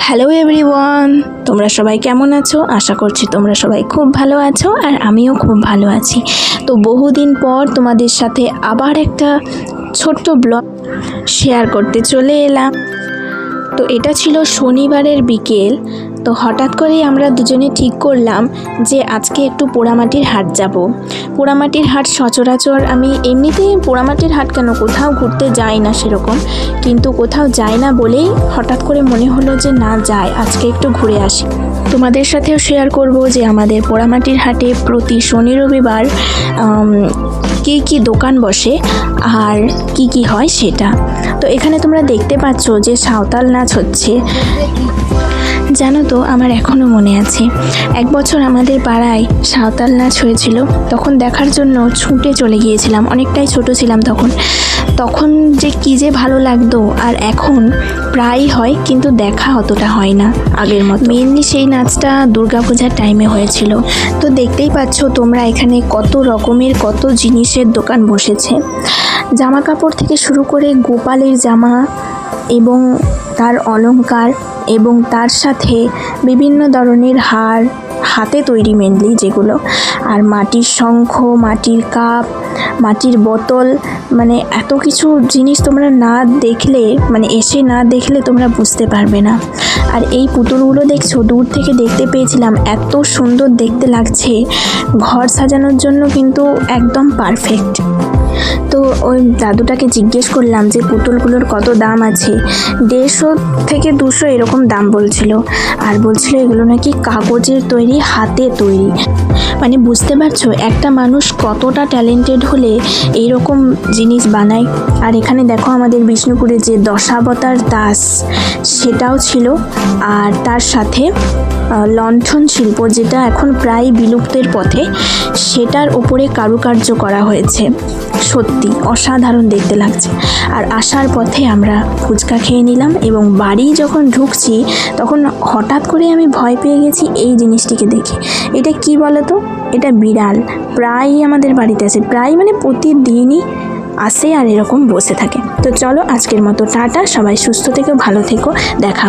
Hello everyone, তোমরা সবাই কেমন আছো? আশা করছি তোমরা সবাই খুব ভালো আছো আর আমিও খুব ভালো আছি। তো বহুদিন পর তোমাদের সাথে আবার একটা ছোট্ট ব্লগ শেয়ার করতে চলে এলাম। তো এটা ছিল শনিবারের বিকেল। তো হঠাৎ করেই আমরা দুজনে ঠিক করলাম যে আজকে একটু পোড়ামাটির হাট যাব। পোড়ামাটির হাট সচরাচর আমি এমনিতেই পোড়ামাটির হাট কেন কোথাও ঘুরতে যাই না সেরকম, কিন্তু কোথাও যাই না বলেই হঠাৎ করে মনে হলো যে না যাই, আজকে একটু ঘুরে আসি। তোমাদের সাথেও শেয়ার করব যে আমাদের পোড়ামাটির হাটে প্রতি শনি রবিবার কী কী দোকান বসে আর কি কি হয় সেটা। তো এখানে তোমরা দেখতে পাচ্ছ যে সাঁওতাল নাচ হচ্ছে। জানো তো, আমার এখনও মনে আছে এক বছর আমাদের পাড়ায় সাঁওতাল নাচ হয়েছিল। তখন দেখার জন্য ছুটে চলে গিয়েছিলাম, অনেকটাই ছোট ছিলাম তখন যে কী যে ভালো লাগতো। আর এখন প্রায়ই হয় কিন্তু দেখা অতটা হয় না আগের মতো। মেনলি সেই নাচটা দুর্গাপূজার টাইমে হয়েছিল। তো দেখতেই পাচ্ছ তোমরা এখানে কত রকমের কত জিনিসের দোকান বসেছে। জামা কাপড় থেকে শুরু করে গোপালের জামা এবং তার অলংকার এবং তার সাথে বিভিন্ন ধরনের হার, হাতে তৈরি মেনলি যেগুলো, আর মাটির শঙ্খ, মাটির কাপ, মাটির বোতল, মানে এত কিছু জিনিস তোমরা না দেখলে, মানে এসে না দেখলে তোমরা বুঝতে পারবে না। আর এই পুতুলগুলো দেখছো, দূর থেকে দেখতে পেয়েছিলাম, এত সুন্দর দেখতে লাগছে, ঘর সাজানোর জন্য কিন্তু একদম পারফেক্ট। তো ওই দাদুটাকে জিজ্ঞেস করলাম যে পুতুলগুলোর কত দাম আছে। 150 থেকে 200 এরকম দাম বলছিল। আর বলছিল এগুলো নাকি কাগজের তৈরি, হাতে তৈরি। মানে বুঝতে পারছো একটা মানুষ কতটা ট্যালেন্টেড হলে এইরকম জিনিস বানায়। আর এখানে দেখো আমাদের বিষ্ণুপুরে যে দশাবতার দাস সেটাও ছিল। আর তার সাথে লণ্ঠন শিল্প, যেটা এখন প্রায় বিলুপ্তের পথে, সেটার ওপরে কারুকার্য করা হয়েছে। সত্যি অসাধারণ দেখতে লাগছে। আর আসার পথে আমরা ফুচকা খেয়ে নিলাম এবং বাড়ি যখন ঢুকছি তখন হঠাৎ করে আমি ভয় পেয়ে গেছি এই জিনিসটিকে দেখে। এটা কি বলো তো? এটা বিড়াল। প্রায়ই আমাদের বাড়িতে আসে, প্রায় মানে প্রতিদিনই আসে আর এরকম বসে থাকে। তো চলো আজকের মতো টাটা, সবাই সুস্থ থেকো, ভালো থেকো, দেখা।